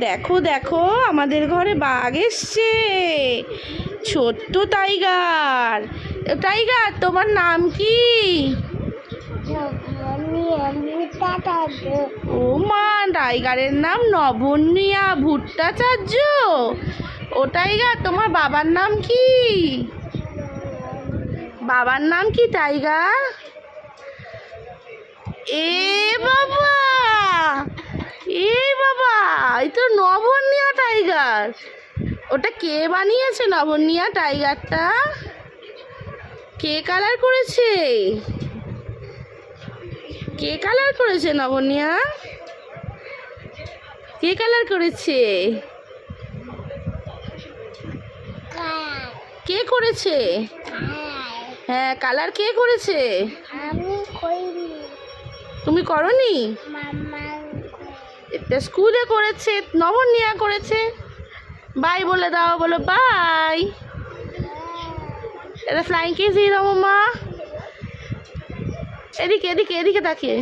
দেখো দেখো আমাদের ঘরে বাঘ এসছে, ছোট্ট টাইগার। টাইগার তোমার নাম কি? ও মা, টাইগারের নাম নবনীয়া ভট্টাচার্য। ও টাইগার, তোমার বাবার নাম কি? বাবার নাম কি টাইগার? এ বাবা, এই বাবা, এই তো নবনীয়া টাইগার। ওটা কে বানিয়েছে নবনীয়া টাইগারটা? কে কালার করেছে? কে কালার করেছে নবনীয়া? কে কালার করেছে? কে করেছে? হ্যাঁ, কালার কে করেছে? আমি করিনি। তুমি করনি? মামা এটা স্কুলে করেছে, নবনীয়া করেছে। বাই বলে দাও, বলো বাই। এটা ফ্লাইং কিস দিয়ে দাও মা। এদিকে এদিকে এদিকে তাকিয়ে।